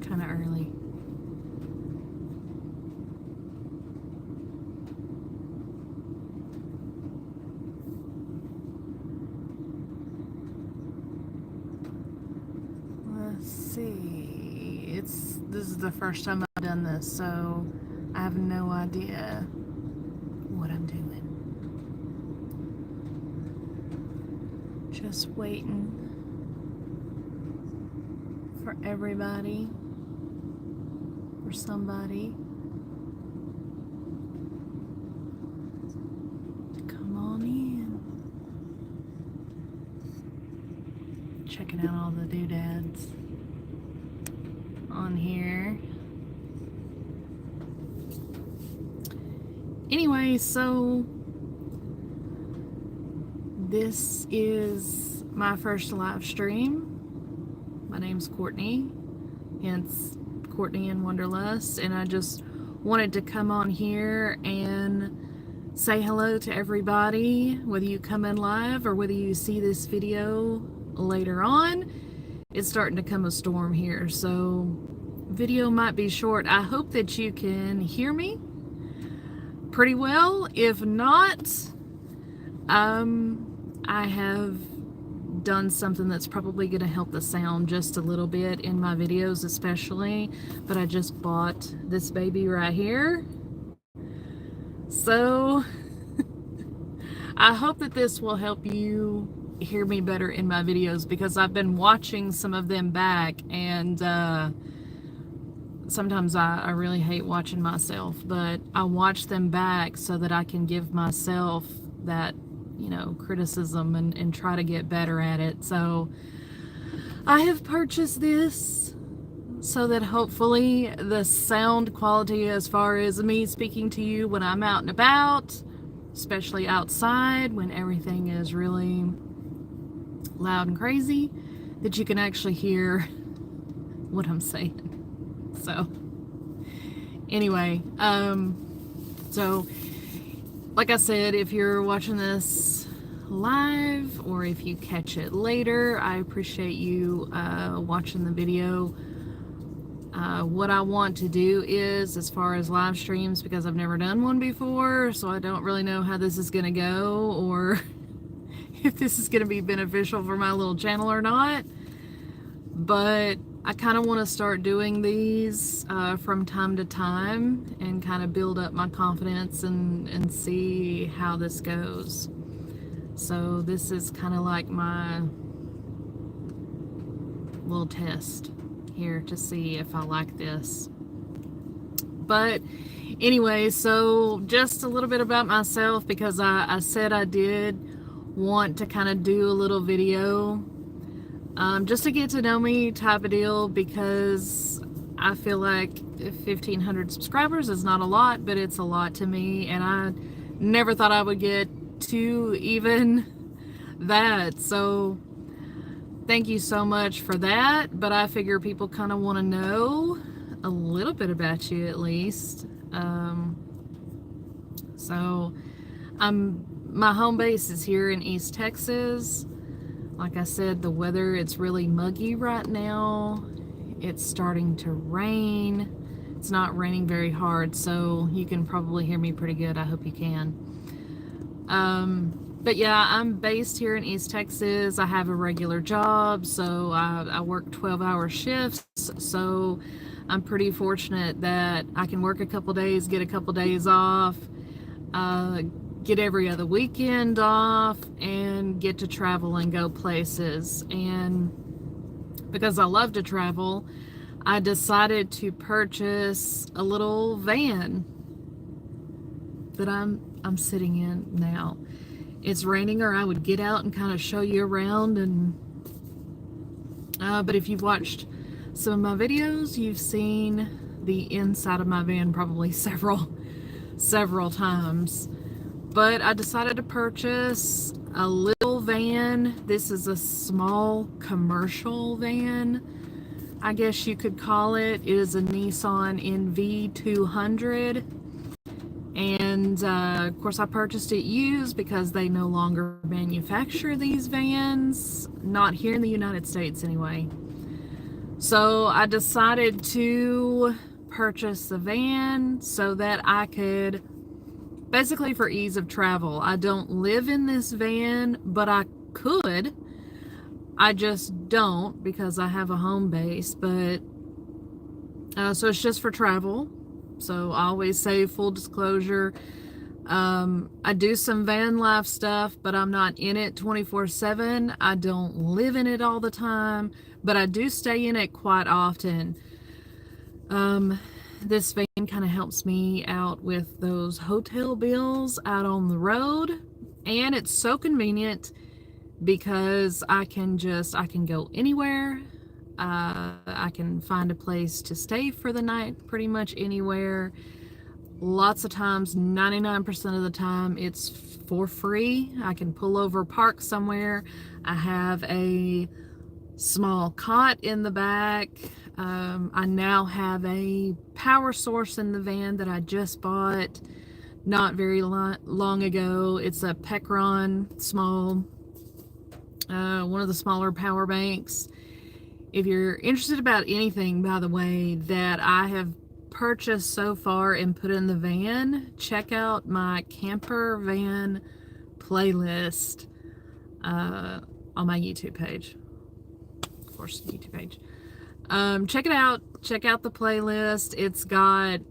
kind of early. Let's see. This is the first time I've done this, so I have no idea what I'm doing. Just waiting for everybody, for somebody to come on in. Checking out all the doodads on here. Anyway, so this is my first live stream. My name's Courtney, hence Courtney and Wanderlust, and I just wanted to come on here and say hello to everybody, whether you come in live or whether you see this video later on. It's starting to come a storm here, so video might be short. I hope that you can hear me pretty well. If not, I have done something that's probably going to help the sound just a little bit in my videos especially, but I just bought this baby right here, so I hope that this will help you hear me better in my videos, because I've been watching some of them back, and sometimes I really hate watching myself, but I watch them back so that I can give myself that, you know, criticism and try to get better at it. So I have purchased this so that hopefully the sound quality, as far as me speaking to you when I'm out and about, especially outside when everything is really loud and crazy, that you can actually hear what I'm saying. So anyway, so like I said, if you're watching this live or if you catch it later, I appreciate you watching the video. What I want to do is, as far as live streams, because I've never done one before, so I don't really know how this is going to go, or if this is going to be beneficial for my little channel or not, but I kind of want to start doing these from time to time and kind of build up my confidence and see how this goes. So this is kind of like my little test here to see if I like this. But anyway, so just a little bit about myself, because I said I did want to kind of do a little video just to get to know me type of deal, because I feel like 1,500 subscribers is not a lot, but it's a lot to me, and I never thought I would get to even that. So thank you so much for that, but I figure people kind of want to know a little bit about you at least. So my home base is here in East Texas. Like I said, the weather, it's really muggy right now. It's starting to rain. It's not raining very hard, so you can probably hear me pretty good. I hope you can. But yeah, I'm based here in East Texas. I have a regular job, so I work 12-hour shifts, so I'm pretty fortunate that I can work a couple days, get a couple days off, get every other weekend off, and get to travel and go places. And because I love to travel, I decided to purchase a little van that I'm sitting in now. It's raining, or I would get out and kind of show you around, and but if you've watched some of my videos, you've seen the inside of my van probably several times. But I decided to purchase a little van. This is a small commercial van, I guess you could call it. It is a Nissan NV200. And of course I purchased it used because they no longer manufacture these vans. Not here in the United States anyway. So I decided to purchase the van so that I could, basically for ease of travel. I don't live in this van, but I could. I just don't because I have a home base, but so it's just for travel. So I always say full disclosure. I do some van life stuff, but I'm not in it 24/7. I don't live in it all the time, but I do stay in it quite often. This van kind of helps me out with those hotel bills out on the road, and it's so convenient because I can go anywhere. I can find a place to stay for the night pretty much anywhere. Lots of times, 99% of the time, it's for free. I can pull over, park somewhere. I have a small cot in the back. I now have a power source in the van that I just bought not very long ago. It's a Pecron small, one of the smaller power banks. If you're interested about anything, by the way, that I have purchased so far and put in the van, check out my camper van playlist on my YouTube page. Of course, YouTube page. Check it out. Check out the playlist. It's got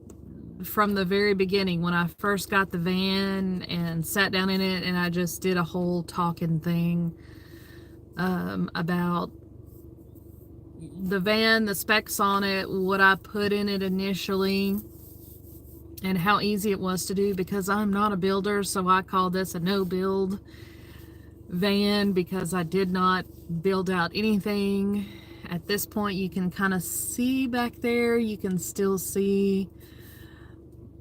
from the very beginning when I first got the van and sat down in it, and I just did a whole talking thing about the van, the specs on it, what I put in it initially, and how easy it was to do because I'm not a builder, so I call this a no-build van because I did not build out anything. At this point, you can kind of see back there, you can still see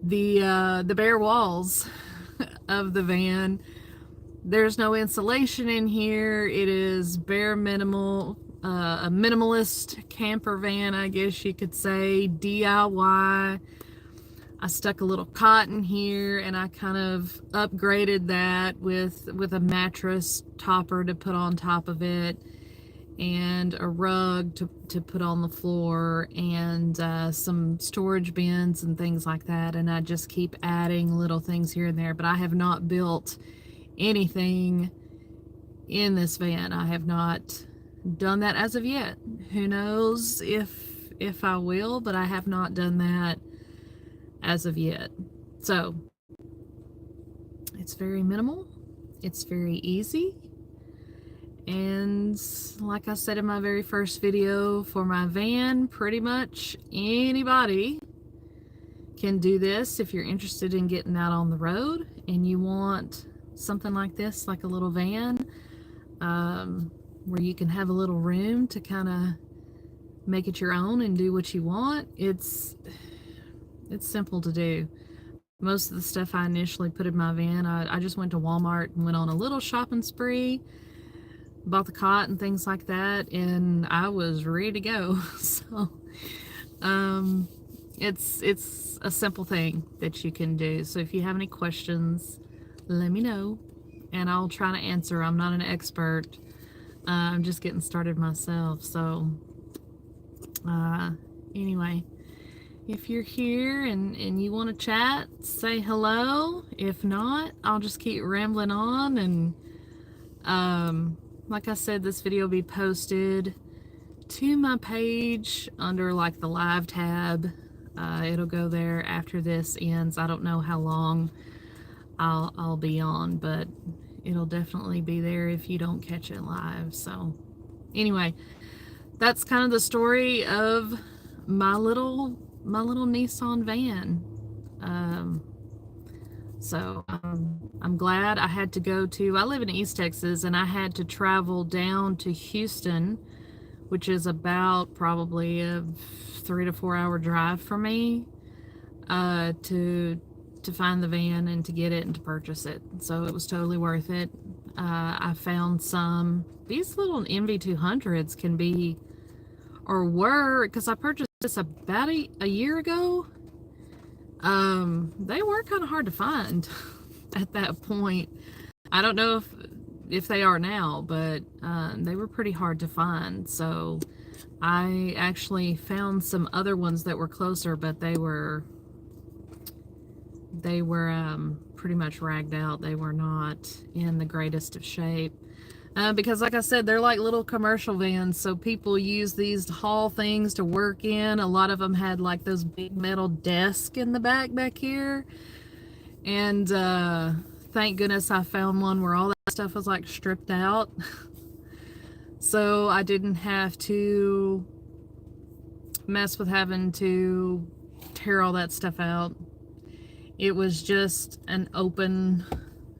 the bare walls of the van. There's no insulation in here. It is bare minimal. A minimalist camper van, I guess you could say, DIY. I stuck a little cot in here and I kind of upgraded that with a mattress topper to put on top of it and a rug to put on the floor and some storage bins and things like that. And I just keep adding little things here and there, but I have not built anything in this van. I have not done that as of yet. Who knows if I will, but I have not done that as of yet. So it's very minimal, it's very easy, and like I said in my very first video, for my van, pretty much anybody can do this. If you're interested in getting out on the road and you want something like this, like a little van, where you can have a little room to kind of make it your own and do what you want. It's simple to do. Most of the stuff I initially put in my van, I just went to Walmart and went on a little shopping spree, bought the cot and things like that, and I was ready to go. So it's a simple thing that you can do. So if you have any questions, let me know and I'll try to answer. I'm not an expert. I'm just getting started myself. So anyway, if you're here and you want to chat, say hello. If not, I'll just keep rambling on. And like I said, this video will be posted to my page under like the live tab. It'll go there after this ends. I don't know how long I'll be on, but it'll definitely be there if you don't catch it live. So anyway, that's kind of the story of my little Nissan van. So I'm glad I had to go to, I live in East Texas, and I had to travel down to Houston, which is about probably a 3 to 4 hour drive for me, to find the van and to get it and to purchase it. So it was totally worth it. I found these little MV200s can be, or were, because I purchased this about a year ago. They were kind of hard to find at that point. I don't know if if they are now, but they were pretty hard to find. So I actually found some other ones that were closer, but they were pretty much ragged out. They were not in the greatest of shape. Because like I said, they're like little commercial vans, so people use these to haul things to work in. A lot of them had like those big metal desks in the back here. And thank goodness I found one where all that stuff was like stripped out. So I didn't have to mess with having to tear all that stuff out. It was just an open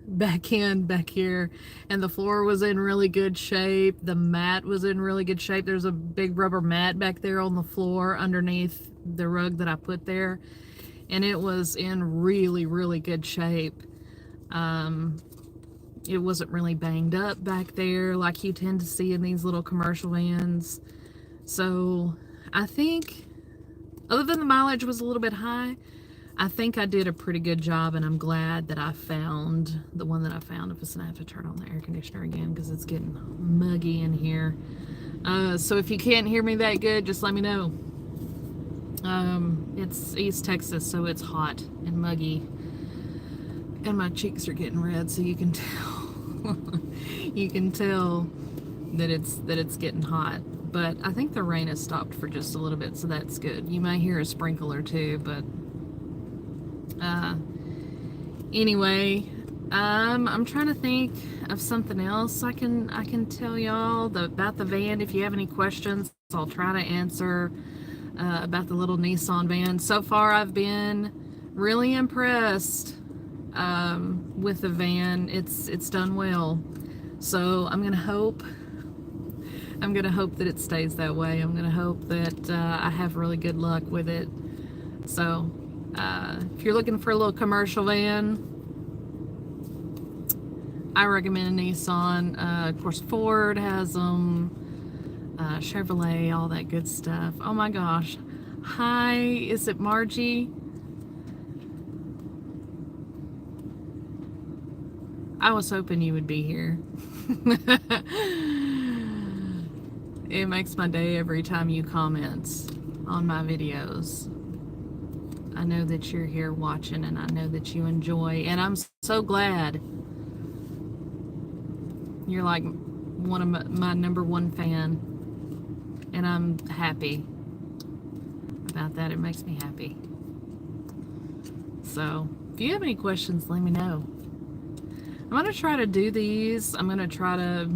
back here, and the floor was in really good shape. The mat was in really good shape. There's a big rubber mat back there on the floor underneath the rug that I put there, and it was in really good shape. It wasn't really banged up back there like you tend to see in these little commercial vans. So I think, other than the mileage was a little bit high, I think I did a pretty good job, and I'm glad that I found the one that I found. I'm just gonna have to turn on the air conditioner again because it's getting muggy in here. So if you can't hear me that good, just let me know. It's East Texas, so it's hot and muggy, and my cheeks are getting red, so you can tell you can tell that it's getting hot. But I think the rain has stopped for just a little bit, so that's good. You might hear a sprinkle or two, but anyway, I'm trying to think of something else I can tell y'all about the van. If you have any questions, I'll try to answer about the little Nissan van. So far, I've been really impressed with the van. It's done well. So I'm gonna hope that it stays that way. I'm gonna hope that I have really good luck with it. So if you're looking for a little commercial van, I recommend a Nissan. Of course, Ford has them, Chevrolet, all that good stuff. Oh my gosh. Hi, is it Margie? I was hoping you would be here. It makes my day every time you comment on my videos. I know that you're here watching, and I know that you enjoy, and I'm so glad. You're like one of my #1 fan, and I'm happy about that. It makes me happy. So if you have any questions, let me know. I'm going to try to do these. I'm going to try to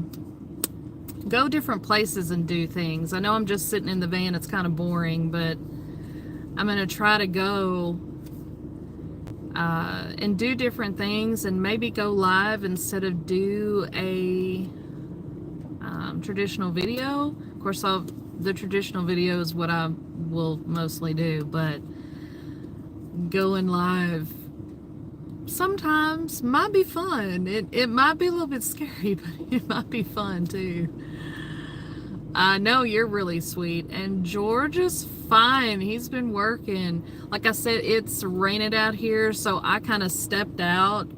go different places and do things. I know I'm just sitting in the van. It's kind of boring, but I'm going to try to go and do different things, and maybe go live instead of do a traditional video. Of course, the traditional video is what I will mostly do, but going live sometimes might be fun. It might be a little bit scary, but it might be fun too. I know you're really sweet, and George is fine. He's been working. Like I said, it's raining out here, so I kind of stepped out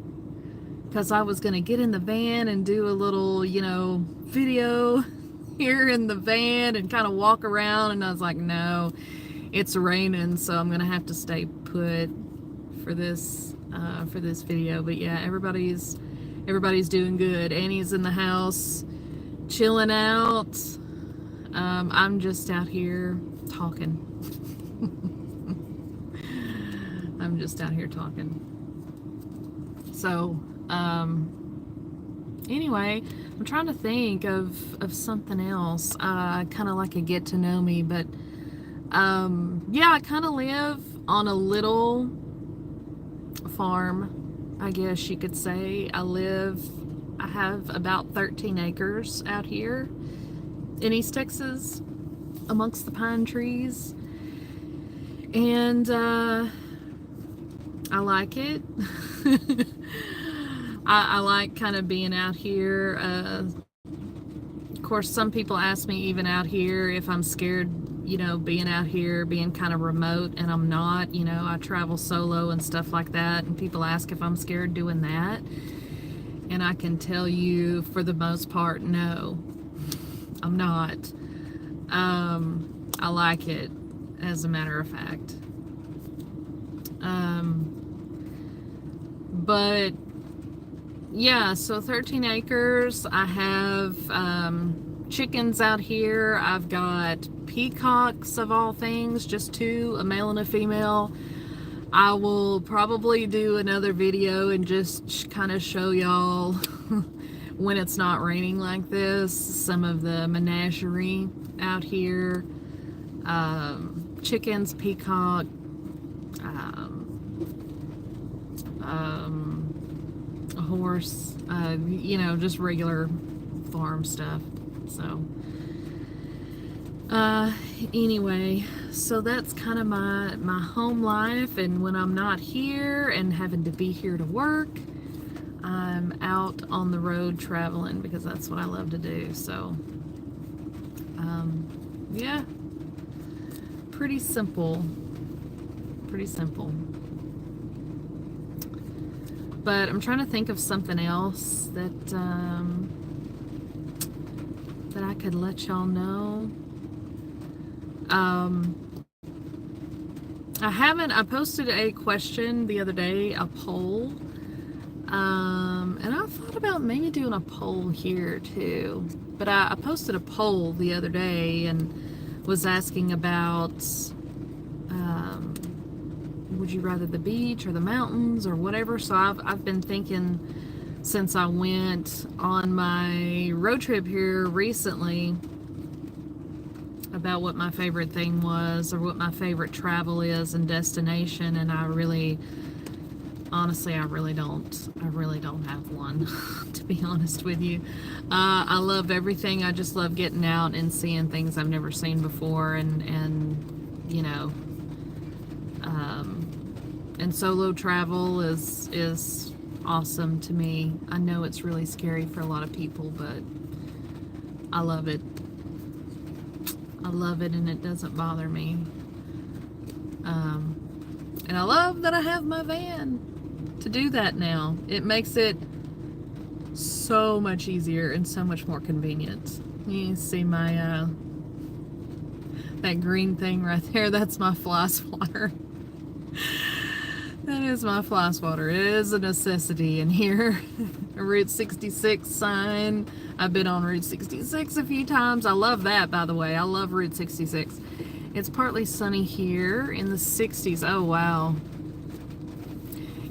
because I was going to get in the van and do a little, video here in the van and kind of walk around, and I was like, no, it's raining, so I'm going to have to stay put for this video. But yeah, everybody's doing good. Annie's in the house chilling out. I'm just out here talking. I'm just out here talking. So, anyway, I'm trying to think of something else, kind of like a get to know me, but, yeah, I kind of live on a little farm, I guess you could say. I have about 13 acres out here in East Texas amongst the pine trees, and I like it. I like kind of being out here. Of course, some people ask me even out here if I'm scared, being out here, being kind of remote, and I'm not. I travel solo and stuff like that, and people ask if I'm scared doing that. And I can tell you for the most part, no, I'm not. I like it, as a matter of fact. But yeah, so 13 acres. I have chickens out here. I've got peacocks of all things, just two, a male and a female. I will probably do another video and just kind of show y'all when it's not raining like this, some of the menagerie out here. Chickens, peacock, a horse, you know, just regular farm stuff. So anyway, so that's kind of my home life. And when I'm not here and having to be here to work, I'm out on the road traveling, because that's what I love to do. So yeah, pretty simple. But I'm trying to think of something else that that I could let y'all know. I posted a question the other day, a poll, and I thought about maybe doing a poll here too. But I posted a poll the other day and was asking about, would you rather the beach or the mountains or whatever. So I've been thinking, since I went on my road trip here recently, about what my favorite thing was, or what my favorite travel is and destination. And I really, honestly, I really don't have one, to be honest with you. I love everything. I just love getting out and seeing things I've never seen before, and you know, and solo travel is awesome to me. I know it's really scary for a lot of people, but I love it. I love it, and it doesn't bother me. And I love that I have my van to do that now. It makes it so much easier and so much more convenient. You see my that green thing right there? That's my fly swatter. That is my fly swatter. It is a necessity in here. A Route 66 sign. I've been on Route 66 a few times. I love that, by the way. I love Route 66. It's partly sunny here in the 60s. Oh, wow.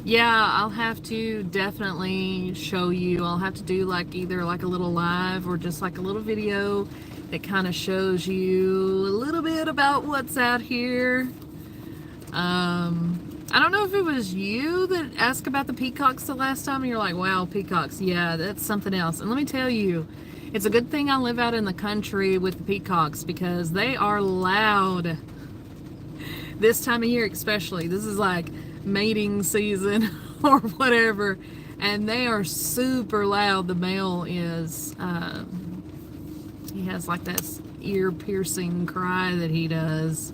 Yeah, I'll have to definitely show you. I'll have to do like either like a little live or just like a little video that kind of shows you a little bit about what's out here. I don't know if it was you that asked about the peacocks the last time, and you're like, wow, peacocks. Yeah, that's something else. And let me tell you, it's a good thing I live out in the country with the peacocks, because they are loud. This time of year especially. This is like mating season or whatever, and they are super loud. The male is, he has like this ear-piercing cry that he does.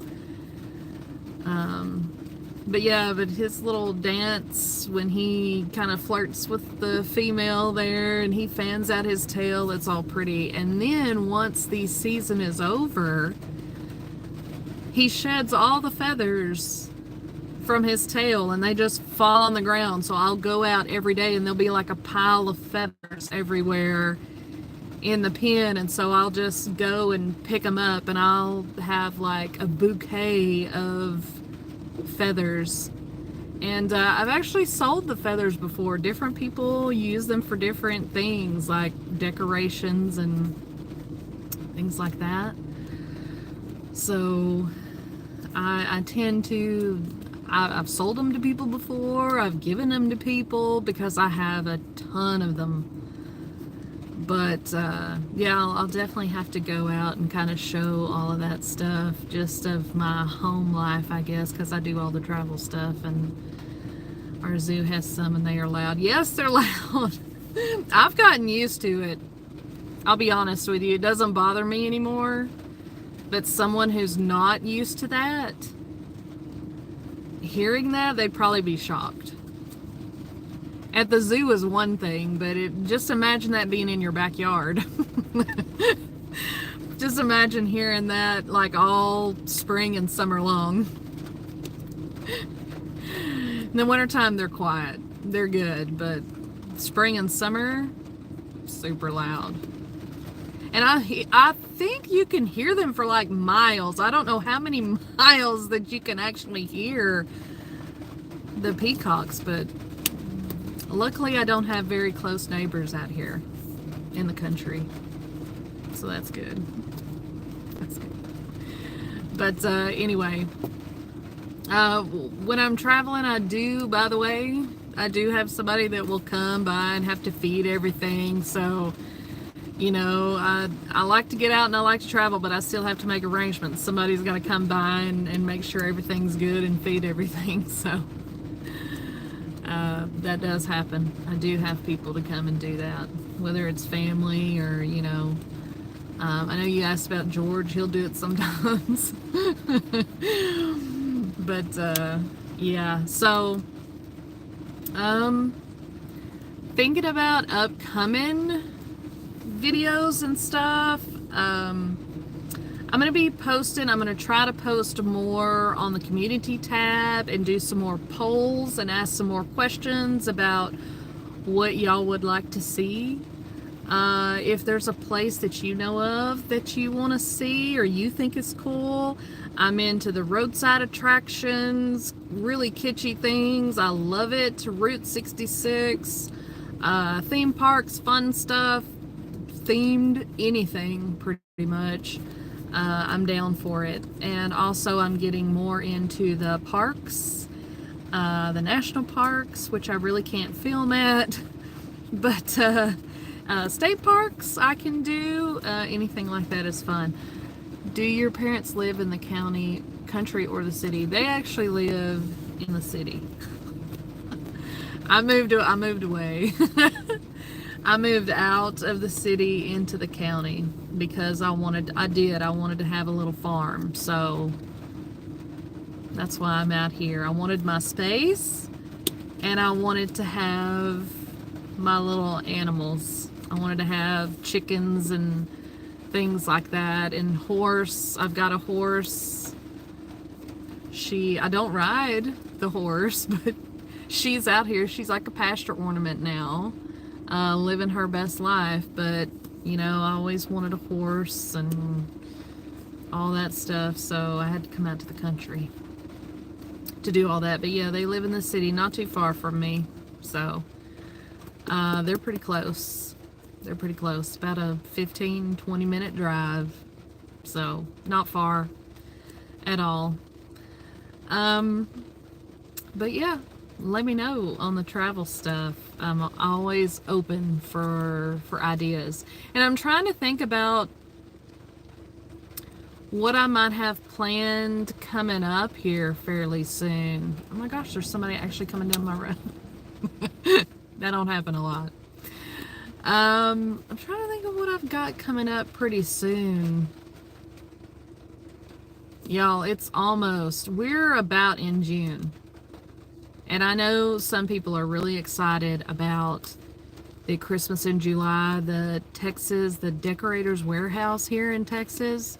But yeah, but his little dance when he kind of flirts with the female there and he fans out his tail, it's all pretty. And then once the season is over, he sheds all the feathers from his tail and they just fall on the ground. So I'll go out every day and there'll be like a pile of feathers everywhere in the pen, and so I'll just go and pick them up, and I'll have like a bouquet of feathers. And I've actually sold the feathers before. Different people use them for different things, like decorations and things like that. So I tend to, I've sold them to people before. I've given them to people because I have a ton of them. But yeah, I'll definitely have to go out and kind of show all of that stuff, just of my home life, I guess, because I do all the travel stuff, and our zoo has some and they are loud. Yes, they're loud. I've gotten used to it. I'll be honest with you, it doesn't bother me anymore. But someone who's not used to that, hearing that, they'd probably be shocked. At the zoo is one thing, but just imagine that being in your backyard. Just imagine hearing that like all spring and summer long. In the wintertime, they're quiet. They're good, but spring and summer, super loud. And I think you can hear them for like miles. I don't know how many miles that you can actually hear the peacocks, but luckily I don't have very close neighbors out here in the country. So that's good. That's good. But anyway, when I'm traveling, I do have somebody that will come by and have to feed everything. So, you know, I like to get out and I like to travel, but I still have to make arrangements. Somebody's going to come by and make sure everything's good and feed everything. So that does happen. I do have people to come and do that, whether it's family or, you know, I know you asked about George. He'll do it sometimes. But yeah, so thinking about upcoming videos and stuff. I'm gonna be posting, I'm gonna try to post more on the community tab and do some more polls and ask some more questions about what y'all would like to see. If there's a place that you know of that you want to see or you think is cool, I'm into the roadside attractions, really kitschy things. I love it. Route 66, theme parks, fun stuff, themed anything pretty much. I'm down for it. And also I'm getting more into the parks, the national parks, which I really can't film at, but state parks I can do. Anything like that is fun. Do your parents live in the country or the city? They actually live in the city. I moved away. I moved out of the city into the county because I wanted to have a little farm. So that's why I'm out here. I wanted my space and I wanted to have my little animals. I wanted to have chickens and things like that, and horse. I've got a horse. I don't ride the horse, but she's out here. She's like a pasture ornament now, living her best life. But you know, I always wanted a horse and all that stuff, so I had to come out to the country to do all that. But yeah, they live in the city, not too far from me, so they're pretty close. They're pretty close, about a 15-20 minute drive, so not far at all. But yeah, let me know on the travel stuff. I'm always open for ideas, and I'm trying to think about what I might have planned coming up here fairly soon. Oh my gosh, there's somebody actually coming down my road. That don't happen a lot. I'm trying to think of what I've got coming up pretty soon. Y'all, we're about in June. And I know some people are really excited about the Christmas in July, the Decorators Warehouse here in Texas.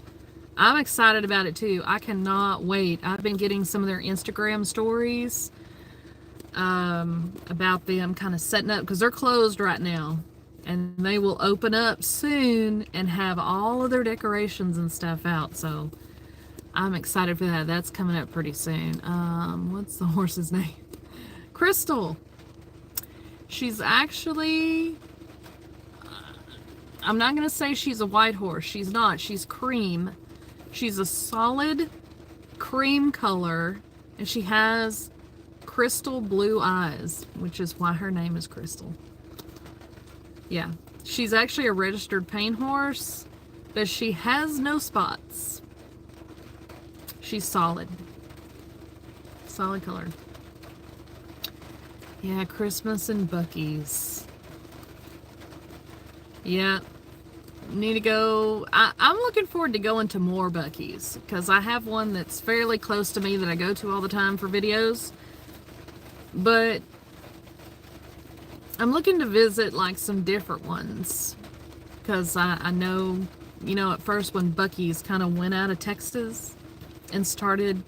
I'm excited about it too. I cannot wait. I've been getting some of their Instagram stories about them kind of setting up, because they're closed right now. And they will open up soon and have all of their decorations and stuff out. So I'm excited for that. That's coming up pretty soon. What's the horse's name? Crystal. She's actually, I'm not going to say she's a white horse. She's not. She's cream. She's a solid cream color. And she has crystal blue eyes, which is why her name is Crystal. Yeah, she's actually a registered paint horse, but she has no spots. She's solid. Solid color. Yeah, Christmas and Buc-ee's. Yeah, need to go. I'm looking forward to going to more Buc-ee's, because I have one that's fairly close to me that I go to all the time for videos. But I'm looking to visit like some different ones, because I know, you know, at first when Buc-ee's kind of went out of Texas and started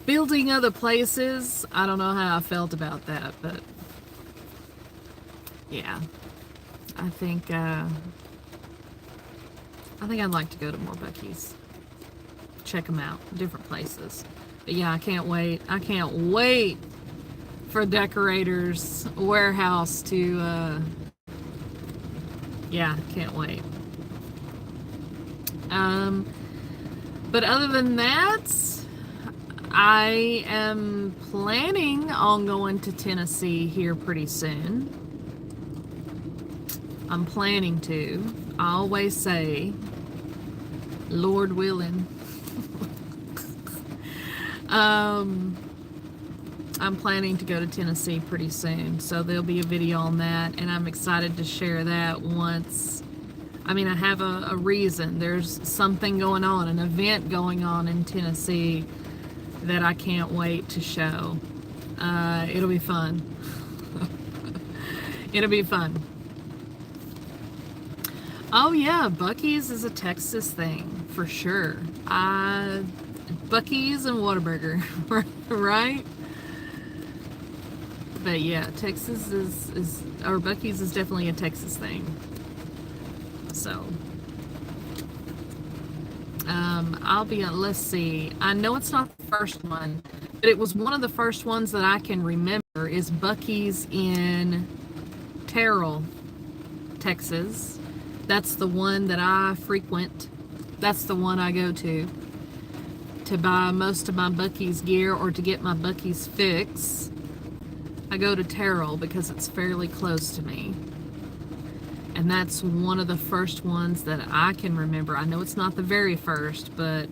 building other places, I don't know how I felt about that, but yeah, I think I'd like to go to more Buc-ee's, check them out, different places. But yeah, I can't wait. I can't wait for Decorator's Warehouse to, yeah, can't wait. But other than that, I am planning on going to Tennessee here pretty soon. I'm planning to. I always say, Lord willing. I'm planning to go to Tennessee pretty soon, so there'll be a video on that, and I'm excited to share that once. I mean, I have a reason. There's something going on, an event going on in Tennessee that I can't wait to show. It'll be fun. It'll be fun. Oh yeah, Buc-ee's is a Texas thing, for sure. Buc-ee's and Whataburger, right? But yeah, Texas or Buc-ee's is definitely a Texas thing. So, let's see. I know it's not the first one, but it was one of the first ones that I can remember is Buc-ee's in Terrell, Texas. That's the one that I frequent. That's the one I go to buy most of my Buc-ee's gear or to get my Buc-ee's fix. I go to Terrell because it's fairly close to me. And that's one of the first ones that I can remember. I know it's not the very first, but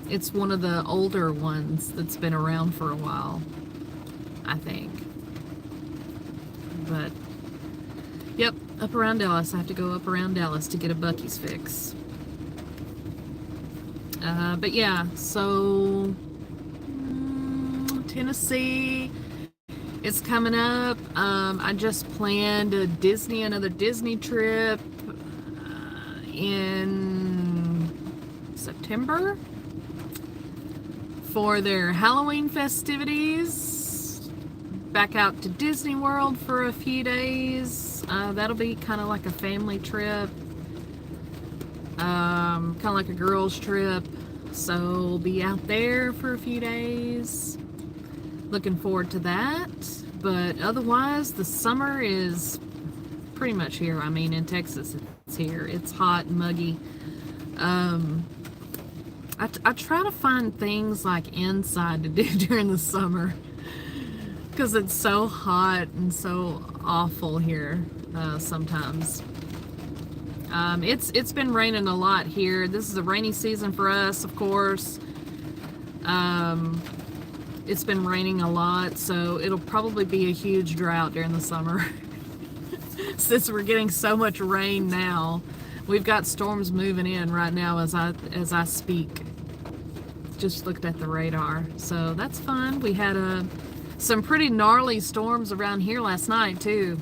it's one of the older ones that's been around for a while, I think. But, yep, up around Dallas. I have to go up around Dallas to get a Buc-ee's fix. But yeah, so Tennessee is coming up. I just planned another Disney trip in September for their Halloween festivities. Back out to Disney World for a few days. That'll be kind of like a family trip. Kind of like a girls trip, so we'll be out there for a few days. Looking forward to that. But otherwise, the summer is pretty much here. I mean, in Texas, it's here. It's hot and muggy. I try to find things like inside to do during the summer because it's so hot and so awful here sometimes. It's been raining a lot here. This is a rainy season for us, of course. It's been raining a lot, so it'll probably be a huge drought during the summer. Since we're getting so much rain now, we've got storms moving in right now as I speak. Just looked at the radar, so that's fun. We had some pretty gnarly storms around here last night too.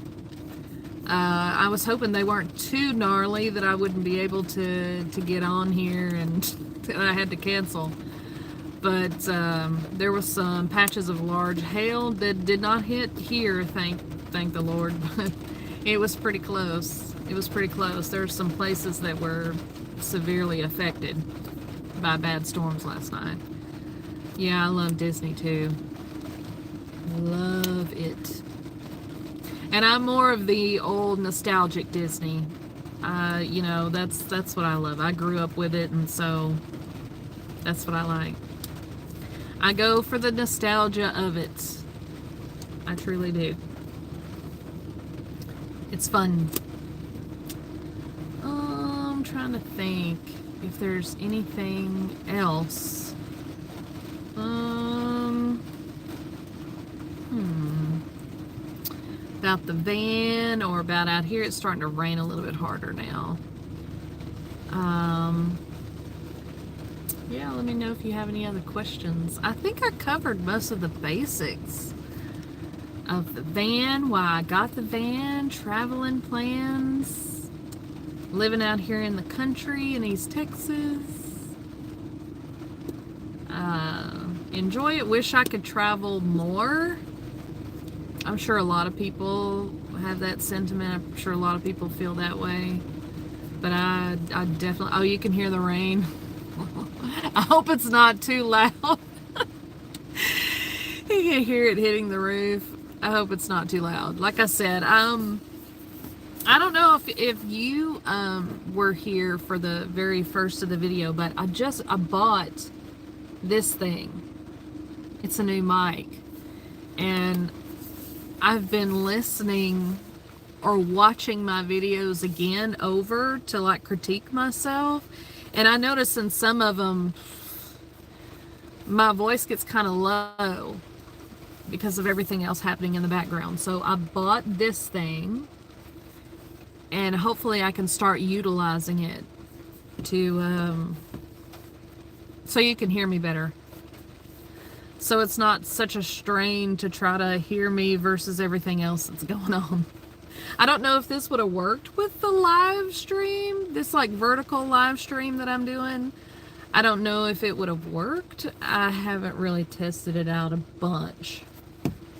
I was hoping they weren't too gnarly that I wouldn't be able to get on here and I had to cancel. But there was some patches of large hail that did not hit here, thank the Lord, but it was pretty close. It was pretty close. There were some places that were severely affected by bad storms last night. Yeah, I love Disney too. Love it. And I'm more of the old nostalgic Disney. You know, that's what I love. I grew up with it, and so that's what I like. I go for the nostalgia of it. I truly do. It's fun. I'm trying to think if there's anything else. About the van or about out here. It's starting to rain a little bit harder now. Yeah, let me know if you have any other questions. I think I covered most of the basics of the van, why I got the van, traveling plans, living out here in the country in East Texas. Enjoy it. Wish I could travel more. I'm sure a lot of people have that sentiment. I'm sure a lot of people feel that way. But I definitely... Oh, you can hear the rain. I hope it's not too loud. You can hear it hitting the roof. I hope it's not too loud. Like I said, I don't know if you were here for the very first of the video, but I bought this thing. It's a new mic, and I've been listening or watching my videos again over to like critique myself, and I notice in some of them my voice gets kind of low because of everything else happening in the background. So I bought this thing, and hopefully I can start utilizing it to so you can hear me better, so it's not such a strain to try to hear me versus everything else that's going on. I don't know if this would have worked with the live stream, this like vertical live stream that I'm doing. I don't know if it would have worked. I haven't really tested it out a bunch.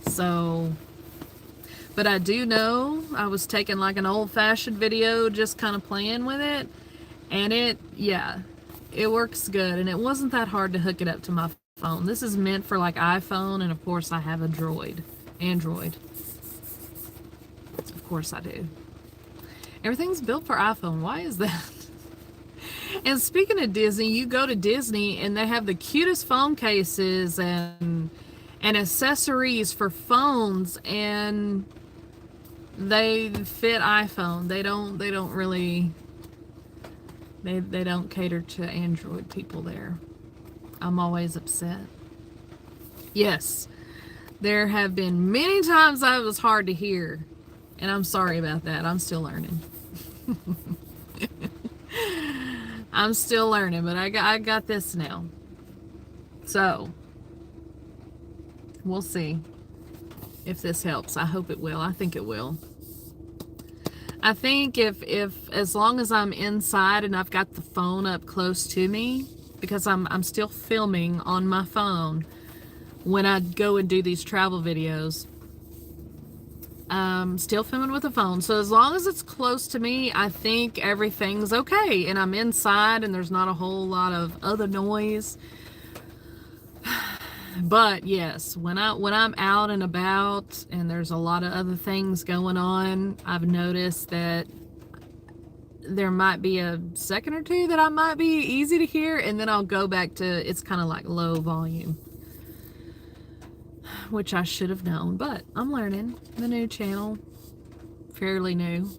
So, but I do know I was taking like an old-fashioned video, just kind of playing with it, and it works good, and it wasn't that hard to hook it up to my phone. This is meant for like iPhone, and of course I have a Android. Of course I do. Everything's built for iPhone. Why is that? And speaking of Disney, you go to Disney and they have the cutest phone cases and accessories for phones, and they fit iPhone. They don't really they don't cater to Android people there. I'm always upset. Yes, there have been many times I was hard to hear, and I'm sorry about that. I'm still learning. I'm still learning, but I got this now. So, we'll see if this helps. I hope it will. I think it will. I think if as long as I'm inside and I've got the phone up close to me, because I'm still filming on my phone when I go and do these travel videos. Still filming with the phone, so as long as it's close to me, I think everything's okay, and I'm inside and there's not a whole lot of other noise. But yes, when I'm out and about and there's a lot of other things going on, I've noticed that there might be a second or two that I might be easy to hear, and then I'll go back to, it's kind of like low volume, which I should have known, but I'm learning. The new channel, fairly new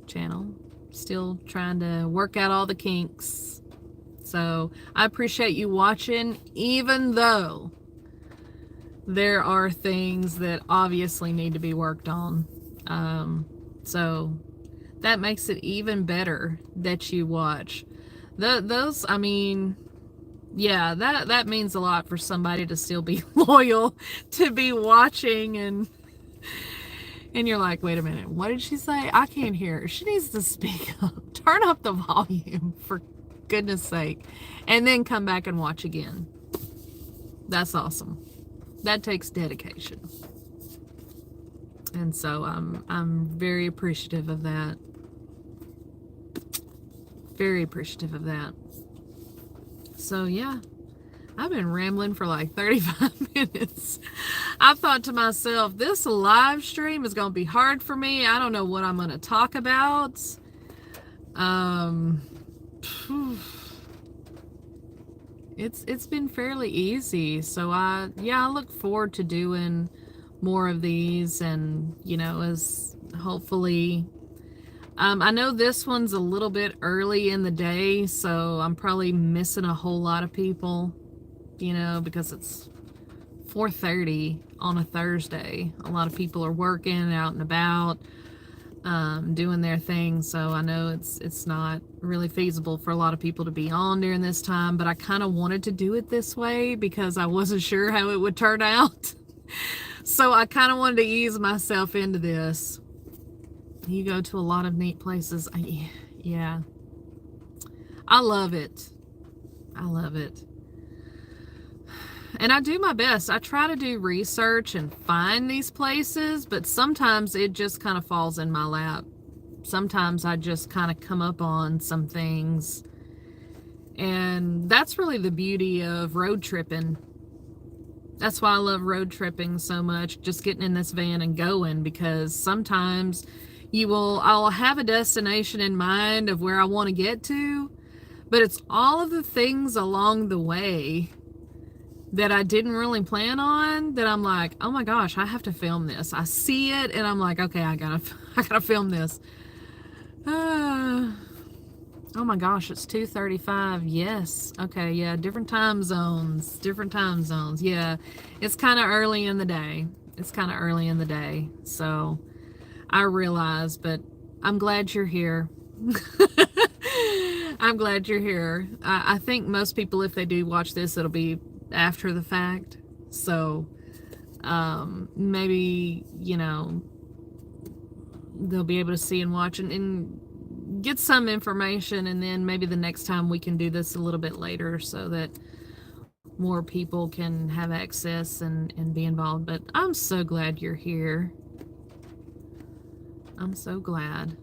channel, still trying to work out all the kinks. So I appreciate you watching, even though there are things that obviously need to be worked on. So that makes it even better that you watch. Those, I mean, yeah, that means a lot for somebody to still be loyal, to be watching, and you're like, wait a minute, what did she say? I can't hear her. She needs to speak up. Turn up the volume, for goodness sake. And then come back and watch again. That's awesome. That takes dedication. And so I'm very appreciative of that. Very appreciative of that. So yeah, I've been rambling for like 35 minutes. I thought to myself, this live stream is going to be hard for me. I don't know what I'm going to talk about. It's been fairly easy. So I look forward to doing more of these, and you know, as hopefully I know this one's a little bit early in the day, so I'm probably missing a whole lot of people, you know, because it's 4:30 on a Thursday. A lot of people are working, out and about, doing their thing, so I know it's not really feasible for a lot of people to be on during this time, but I kind of wanted to do it this way because I wasn't sure how it would turn out. So I kind of wanted to ease myself into this. You go to a lot of neat places. Yeah. I love it. I love it. And I do my best. I try to do research and find these places, but sometimes it just kind of falls in my lap. Sometimes I just kind of come up on some things. And that's really the beauty of road tripping. That's why I love road tripping so much, just getting in this van and going, because sometimes I'll have a destination in mind of where I want to get to, but it's all of the things along the way that I didn't really plan on that I'm like, oh my gosh, I have to film this. I see it and I'm like, okay, I gotta film this. Oh my gosh, it's 2:35. Yes. Okay, yeah, different time zones. Yeah, it's kind of early in the day. So I realize, but I'm glad you're here. I'm glad you're here. I think most people, if they do watch this, it'll be after the fact. So maybe, they'll be able to see and watch and get some information, and then maybe the next time we can do this a little bit later so that more people can have access and be involved. But I'm so glad you're here. I'm so glad.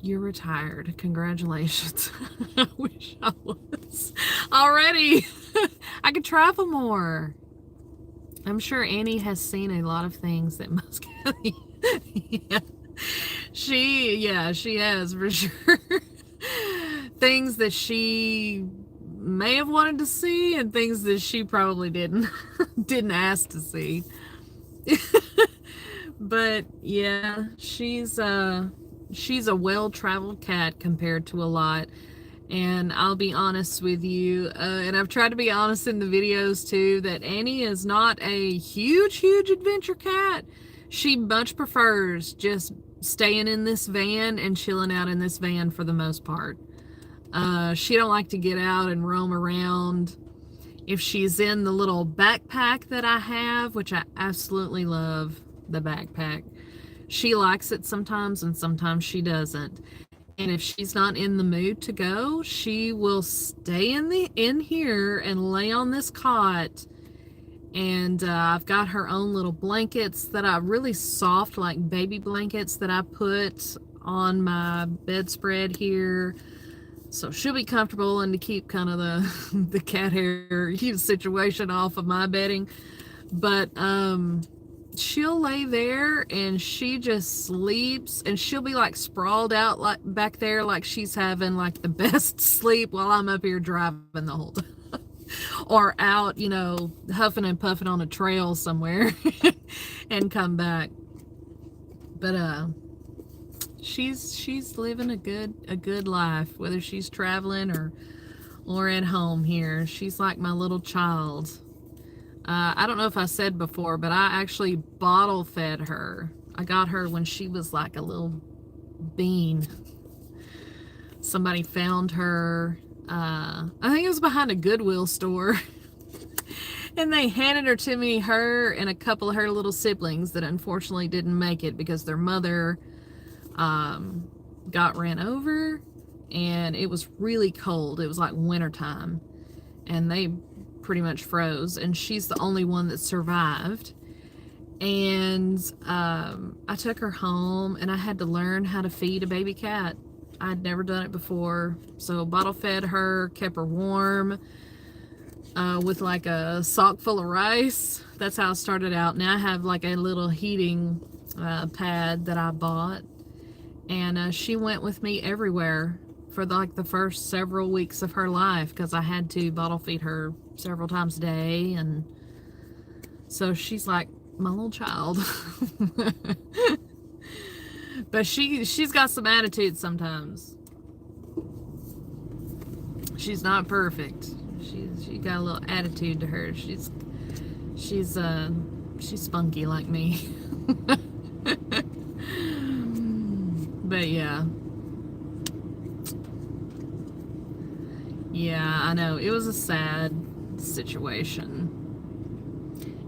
You're retired. Congratulations. I wish I was already. I could travel more. I'm sure Annie has seen a lot of things that most yeah. She has for sure. Things that she may have wanted to see and things that she probably didn't ask to see. But yeah, she's a well-traveled cat compared to a lot. And I'll be honest with you, and I've tried to be honest in the videos too, that Annie is not a huge adventure cat. She much prefers just staying in this van and chilling out in this van for the most part. She don't like to get out and roam around. If she's in the little backpack that I have, which I absolutely love, the backpack, she likes it sometimes and sometimes she doesn't. And if she's not in the mood to go, she will stay in here and lay on this cot. And I've got her own little blankets that are really soft, like baby blankets that I put on my bedspread here. So she'll be comfortable, and to keep kind of the cat hair situation off of my bedding. But she'll lay there and she just sleeps, and she'll be like sprawled out like back there like she's having like the best sleep while I'm up here driving the whole time. Or out, huffing and puffing on a trail somewhere and come back. But she's living a good life, whether she's traveling or at home here. She's like my little child. I don't know if I said before, but I actually bottle fed her. I got her when she was like a little bean. Somebody found her. I think it was behind a Goodwill store. And they handed her to me, her and a couple of her little siblings that unfortunately didn't make it because their mother got ran over, and it was really cold. It was like wintertime, and they pretty much froze, and she's the only one that survived. And I took her home, and I had to learn how to feed a baby cat. I'd never done it before, so bottle fed her, kept her warm with like a sock full of rice. That's how I started out. Now I have like a little heating pad that I bought, and she went with me everywhere for like the first several weeks of her life, because I had to bottle feed her several times a day, and so she's like my little child. But she's got some attitude sometimes. She's not perfect. She got a little attitude to her. She's spunky like me. But yeah, I know it was a sad situation.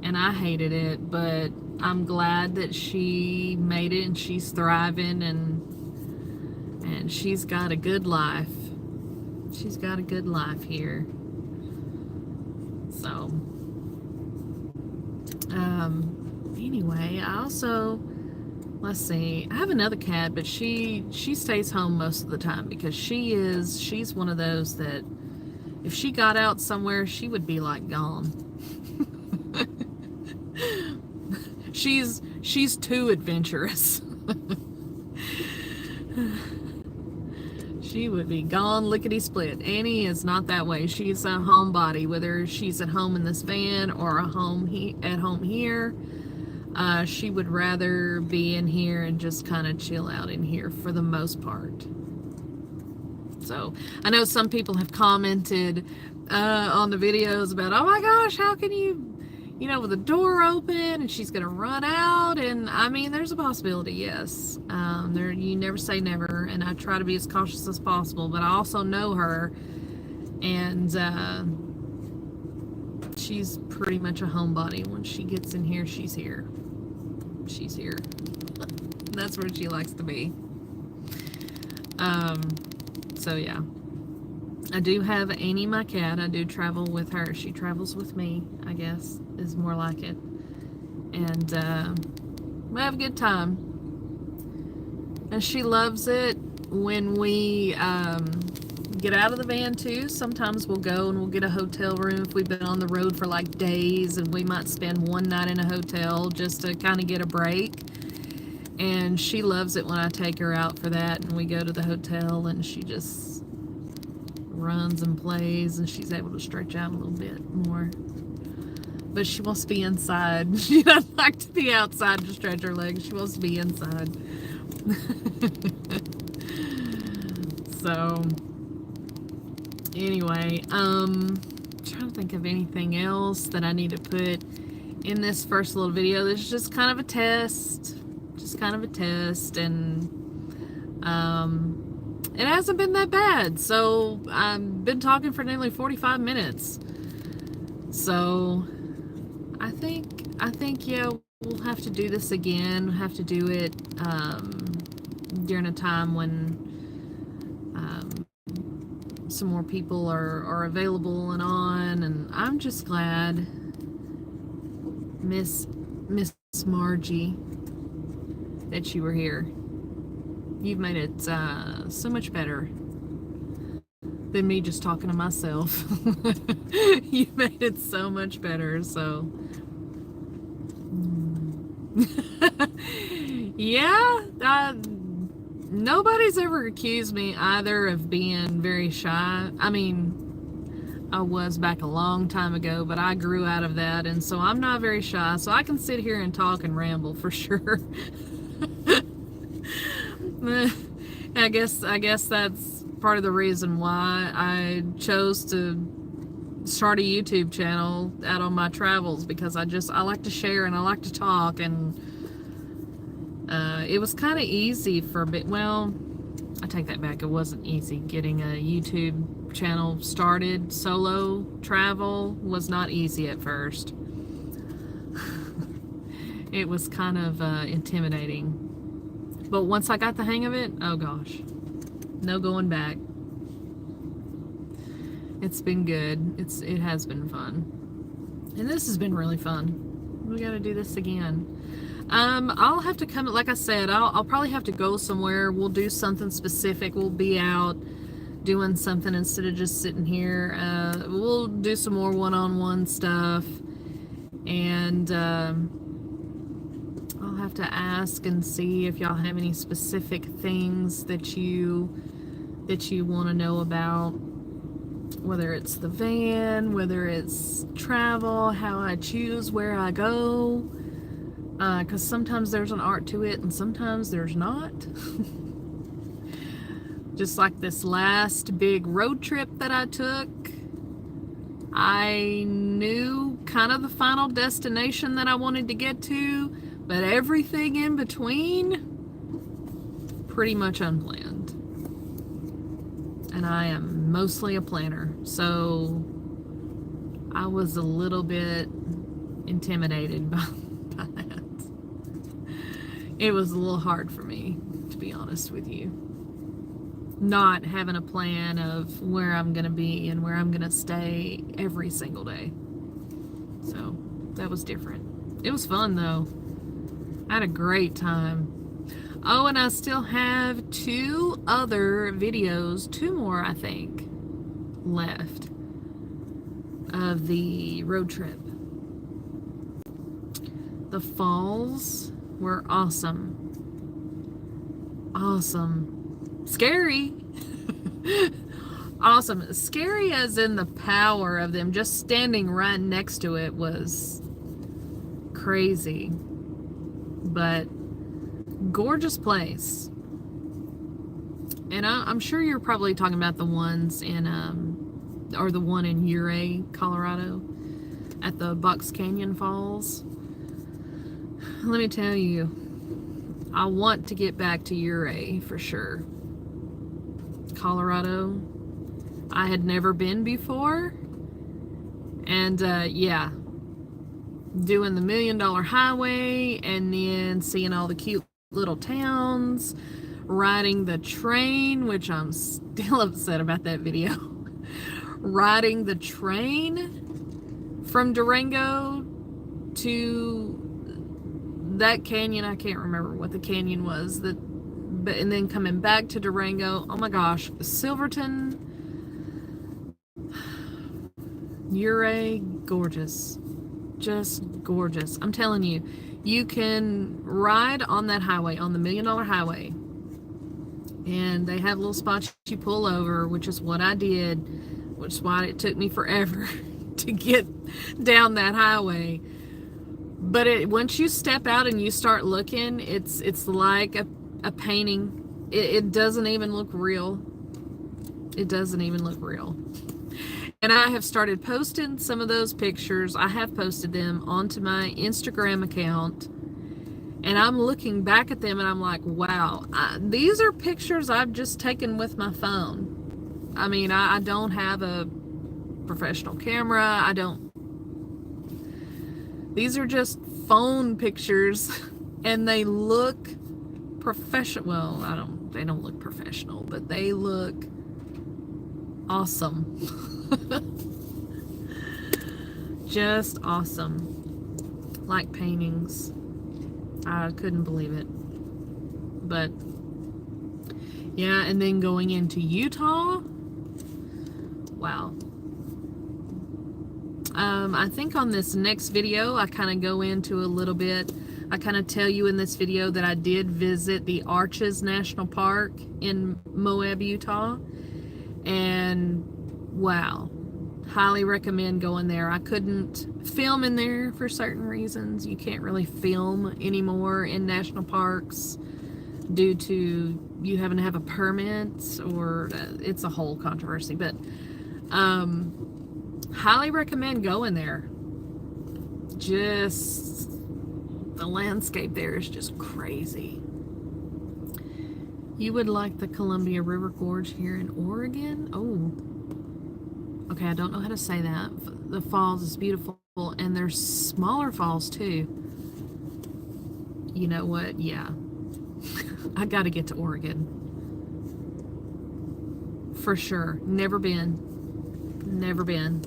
and I hated it, but I'm glad that she made it and she's thriving, and she's got a good life. She's got a good life here. So, anyway, I also, let's see, I have another cat, but she stays home most of the time because she's one of those that if she got out somewhere, she would be like gone. She's too adventurous. She would be gone lickety-split. Annie is not that way. She's a homebody, whether she's at home in this van or at home here. She would rather be in here and just kind of chill out in here for the most part. So I know some people have commented on the videos about, oh my gosh, how can you know, with the door open and she's gonna run out? And I mean, there's a possibility, yes. You never say never, and I try to be as cautious as possible, but I also know her, and she's pretty much a homebody. When she gets in here, she's here. She's here. That's where she likes to be. So yeah. I do have Annie, my cat. I do travel with her. She travels with me, I guess, is more like it. And we have a good time. And she loves it when we get out of the van too. Sometimes we'll go and we'll get a hotel room if we've been on the road for like days, and we might spend one night in a hotel just to kind of get a break. And she loves it when I take her out for that, and we go to the hotel and she just runs and plays, and she's able to stretch out a little bit more. But she wants to be inside. She doesn't like to be outside to stretch her legs. She wants to be inside. So anyway, trying to think of anything else that I need to put in this first little video. This is just kind of a test. Just kind of a test, and it hasn't been that bad. So I've been talking for nearly 45 minutes. So I think yeah, we'll have to do this again. We'll have to do it during a time when some more people are available and on. And I'm just glad, Miss Margie, that you were here. You've made it so much better than me just talking to myself. You made it so much better. So yeah, nobody's ever accused me either of being very shy. I mean, I was back a long time ago, but I grew out of that, and so I'm not very shy. So I can sit here and talk and ramble for sure. I guess that's part of the reason why I chose to start a YouTube channel out on my travels, because I like to share and I like to talk, and it was kind of easy for a bit. Well, I take that back. It wasn't easy. Getting a YouTube channel started, solo travel, was not easy at first. It was kind of intimidating. But once I got the hang of it, oh gosh, no going back. It's been good. It has been fun. And this has been really fun. We gotta do this again. I'll have to come, like I said, I'll probably have to go somewhere. We'll do something specific. We'll be out doing something instead of just sitting here. We'll do some more one-on-one stuff. And I'll have to ask and see if y'all have any specific things that you want to know about, whether it's the van, whether it's travel, how I choose where I go, because sometimes there's an art to it and sometimes there's not. Just like this last big road trip that I took, I knew kind of the final destination that I wanted to get to, but everything in between, pretty much unplanned. And I am mostly a planner, so I was a little bit intimidated by that. It was a little hard for me, to be honest with you. Not having a plan of where I'm going to be and where I'm going to stay every single day. So that was different. It was fun though. I had a great time. Oh, and I still have 2 other videos, 2 more I think, left of the road trip. The falls were awesome. Awesome. Scary. Awesome. Scary as in the power of them. Just standing right next to it was crazy. But gorgeous place. And I'm sure you're probably talking about the ones in, or the one in Ouray, Colorado, at the Box Canyon Falls. Let me tell you, I want to get back to Ouray for sure. Colorado, I had never been before, and yeah, doing the $1 Million Highway and then seeing all the cute little towns, riding the train, which I'm still upset about that video. Riding the train from Durango to that canyon. I can't remember what the canyon was, and then coming back to Durango. Oh my gosh, Silverton, Ouray, gorgeous, just gorgeous. I'm telling you, you can ride on that highway, on the $1 Million Highway, and they have little spots you pull over, which is what I did, which is why it took me forever to get down that highway. But once you step out and you start looking, it's like a painting. It doesn't even look real. It doesn't even look real. And I have started posting some of those pictures. I have posted them onto my Instagram account. And I'm looking back at them and I'm like, wow, these are pictures I've just taken with my phone. I mean, I don't have a professional camera. These are just phone pictures, and they look professional. Well, they don't look professional, but they look awesome. Just awesome. Like paintings. I couldn't believe it. But yeah, and then going into Utah. Wow. I think on this next video, I kind of go into a little bit. I kind of tell you in this video that I did visit the Arches National Park in Moab, Utah. And wow, highly recommend going there. I couldn't film in there for certain reasons. You can't really film anymore in national parks due to you having to have a permit, or it's a whole controversy. But highly recommend going there. Just the landscape there is just crazy. You would like the Columbia River Gorge here in Oregon? Oh, okay, I don't know how to say that. The falls is beautiful, and there's smaller falls too. You know what? Yeah. I gotta get to Oregon. For sure. Never been. Never been.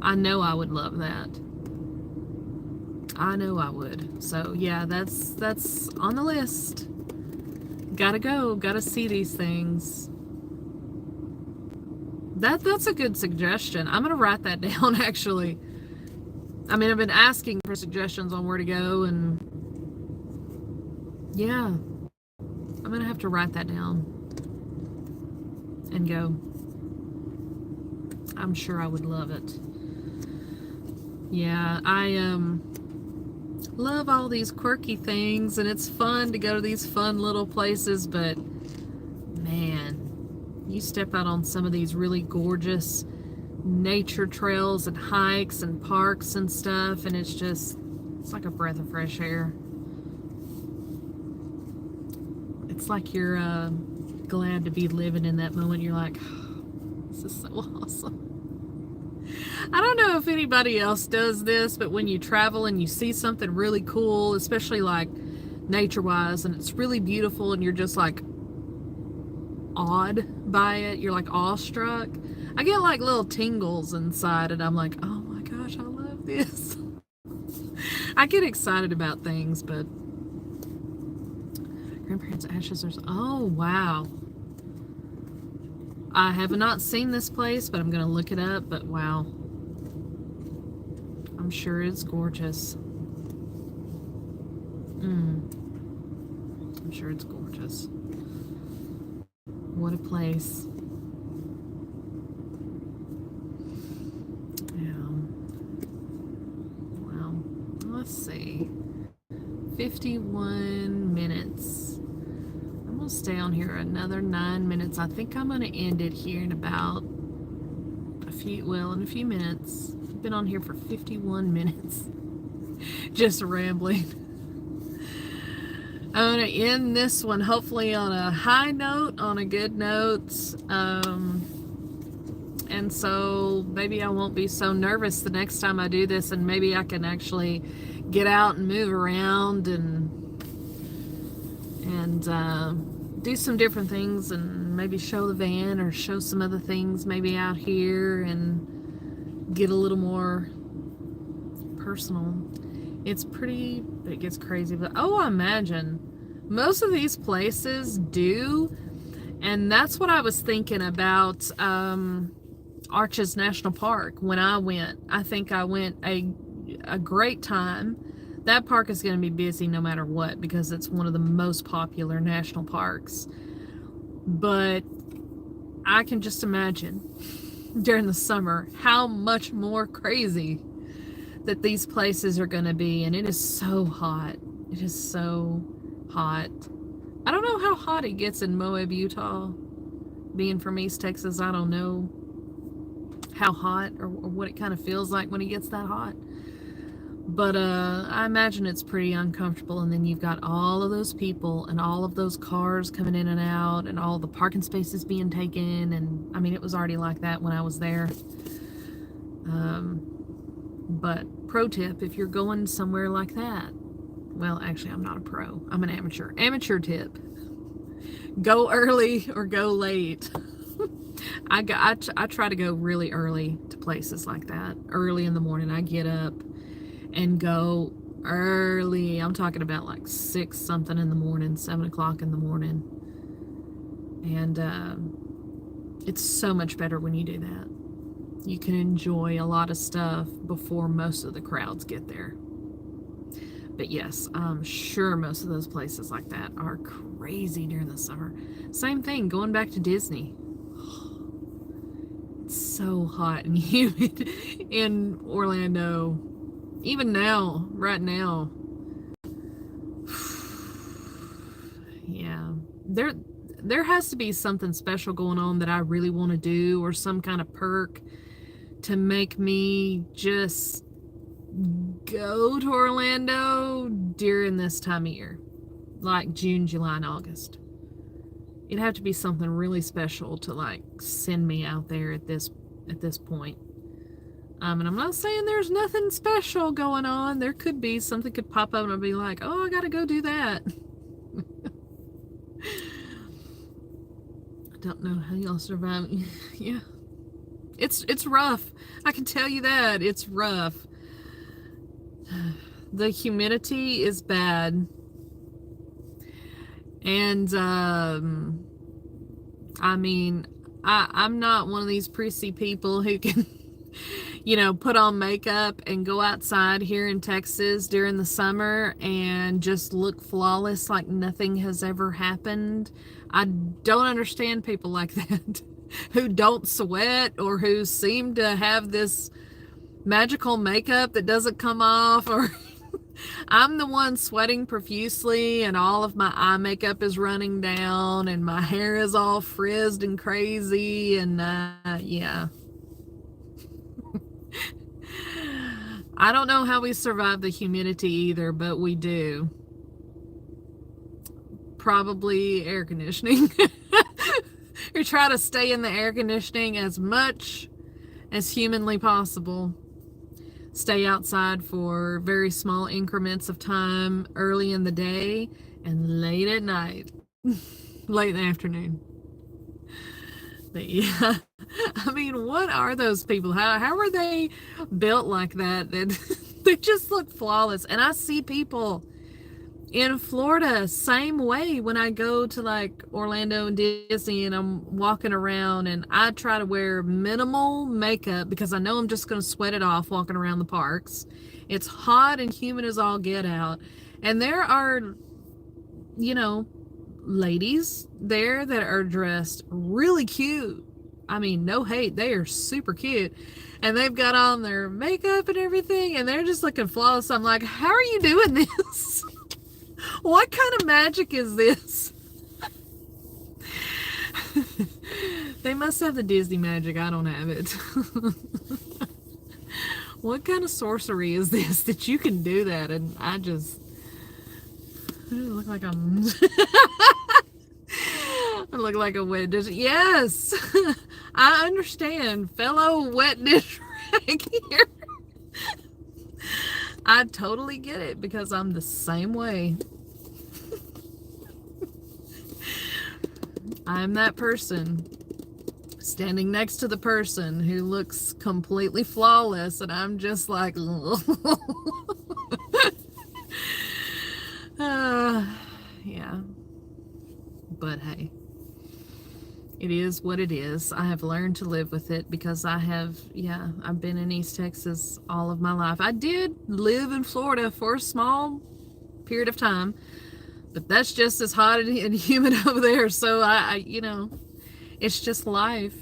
I know I would love that. I know I would. So yeah, that's on the list. Gotta go. Gotta see these things. That's a good suggestion. I'm gonna write that down, actually. I mean, I've been asking for suggestions on where to go, and yeah, I'm gonna have to write that down and go. I'm sure I would love it. Yeah, I love all these quirky things, and it's fun to go to these fun little places, but man, you step out on some of these really gorgeous nature trails and hikes and parks and stuff, and it's like a breath of fresh air. It's like you're glad to be living in that moment. You're like, oh, this is so awesome. I don't know if anybody else does this, but when you travel and you see something really cool, especially like nature-wise, and it's really beautiful and you're just like awed by it, you're like awestruck. I get like little tingles inside and I'm like, oh my gosh, I love this. I get excited about things, but grandparents' ashes are, oh wow. I have not seen this place, but I'm gonna look it up, but wow. I'm sure it's gorgeous. I'm sure it's gorgeous. What a place. Yeah. Wow. Let's see. 51 minutes. I'm gonna stay on here another 9 minutes. I think I'm gonna end it here in about in a few minutes. I've been on here for 51 minutes. Just rambling. I'm going to end this one hopefully on a high note, on a good note. And so maybe I won't be so nervous the next time I do this, and maybe I can actually get out and move around and do some different things, and maybe show the van or show some other things maybe out here and get a little more personal. It gets crazy, but oh, I imagine most of these places do, and that's what I was thinking about Arches National Park when I went. I think I went a great time. That park is going to be busy no matter what because it's one of the most popular national parks. But I can just imagine during the summer how much more crazy that these places are going to be, and it is so hot. It is so hot. I don't know how hot it gets in Moab, Utah. Being from East Texas, I don't know how hot or what it kind of feels like when it gets that hot. But I imagine it's pretty uncomfortable, and then you've got all of those people and all of those cars coming in and out and all the parking spaces being taken, and I mean, it was already like that when I was there. But pro tip, if you're going somewhere like that, well, actually, I'm not a pro. I'm an amateur. Amateur tip. Go early or go late. I try to go really early to places like that. Early in the morning. I get up and go early. I'm talking about like 6 something in the morning, 7 o'clock in the morning. And it's so much better when you do that. You can enjoy a lot of stuff before most of the crowds get there. But yes, I'm sure most of those places like that are crazy during the summer. Same thing, going back to Disney. It's so hot and humid in Orlando. Even now, right now. Yeah. There has to be something special going on that I really want to do, or some kind of perk to make me just go to Orlando during this time of year, like June, July, and August. It'd have to be something really special to like send me out there at this point. And I'm not saying there's nothing special going on. There could be something could pop up and I'll be like, oh, I gotta go do that. I don't know how y'all survive. Yeah. It's rough. I can tell you that. It's rough. The humidity is bad. And, I mean, I'm not one of these prissy people who can, put on makeup and go outside here in Texas during the summer and just look flawless like nothing has ever happened. I don't understand people like that. Who don't sweat or who seem to have this magical makeup that doesn't come off, or I'm the one sweating profusely and all of my eye makeup is running down and my hair is all frizzed and crazy, and yeah. I don't know how we survive the humidity either, but we do. Probably air conditioning. We try to stay in the air conditioning as much as humanly possible. Stay outside for very small increments of time early in the day and late at night, late in the afternoon. But yeah, I mean, what are those people? How are they built like that? They just look flawless. And I see people in Florida same way when I go to like Orlando and Disney and I'm walking around, and I try to wear minimal makeup because I know I'm just going to sweat it off walking around the parks. It's hot and humid as all get out. And there are, you know, ladies there that are dressed really cute. I mean, no hate, they are super cute. And they've got on their makeup and everything, and they're just looking flawless. I'm like, how are you doing this? What kind of magic is this? They must have the Disney magic. I don't have it. What kind of sorcery is this that you can do that? And I look like I'm I look like a wet dish. Yes, I understand, fellow wet dish rag here. I totally get it because I'm the same way. I'm that person standing next to the person who looks completely flawless, and I'm just like, yeah. But hey, it is what it is. I have learned to live with it because I've been in East Texas all of my life. I did live in Florida for a small period of time, but that's just as hot and humid over there. So I it's just life.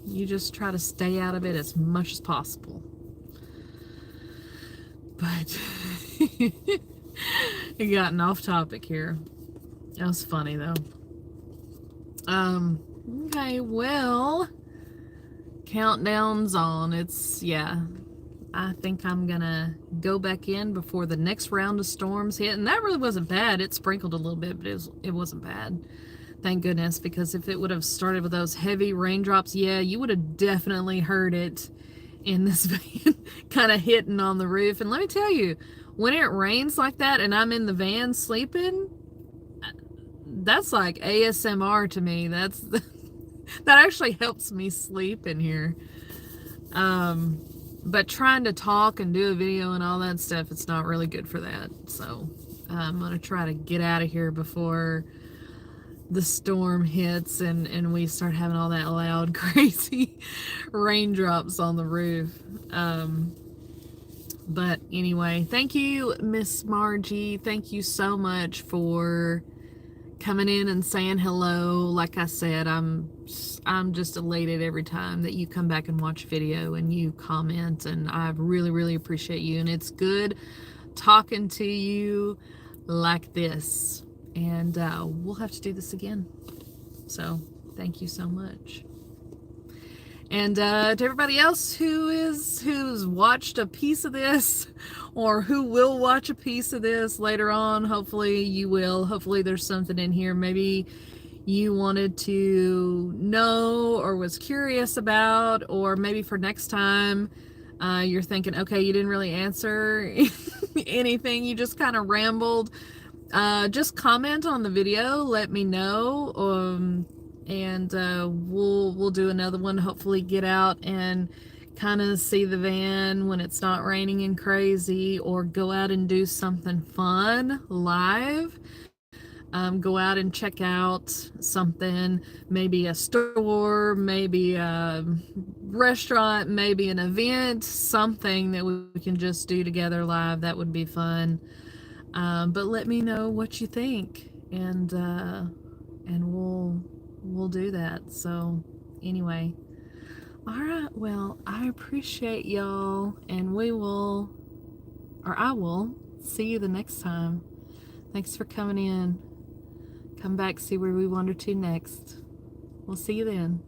You just try to stay out of it as much as possible. But it gotten off topic here. That was funny though. Okay, well, countdown's on. I think I'm gonna go back in before the next round of storms hit, and that really wasn't bad. It sprinkled a little bit, but it wasn't bad. Thank goodness, because if it would have started with those heavy raindrops, yeah, you would have definitely heard it in this van kind of hitting on the roof. And let me tell you, when it rains like that and I'm in the van sleeping, that's like ASMR to me. That actually helps me sleep in here. But trying to talk and do a video and all that stuff, it's not really good for that. So I'm gonna try to get out of here before the storm hits and we start having all that loud, crazy raindrops on the roof. But anyway, thank you, Miss Margie. Thank you so much for coming in and saying hello. Like I said, I'm just elated every time that you come back and watch video and you comment, and I really, really appreciate you. And it's good talking to you like this. And we'll have to do this again. So thank you so much. And to everybody else who's watched a piece of this, or who will watch a piece of this later on, hopefully you will. Hopefully there's something in here maybe you wanted to know or was curious about, or maybe for next time you're thinking, okay, you didn't really answer anything, you just kind of rambled. Just comment on the video, let me know, and we'll do another one. Hopefully get out and kind of see the van when it's not raining and crazy, or go out and do something fun live. Go out and check out something, maybe a store, maybe a restaurant, maybe an event, something that we can just do together live. That would be fun. But let me know what you think, and we'll do that. So anyway, all right, well, I appreciate y'all, and I will see you the next time. Thanks for coming in. Come back, see where we wander to next. We'll see you then.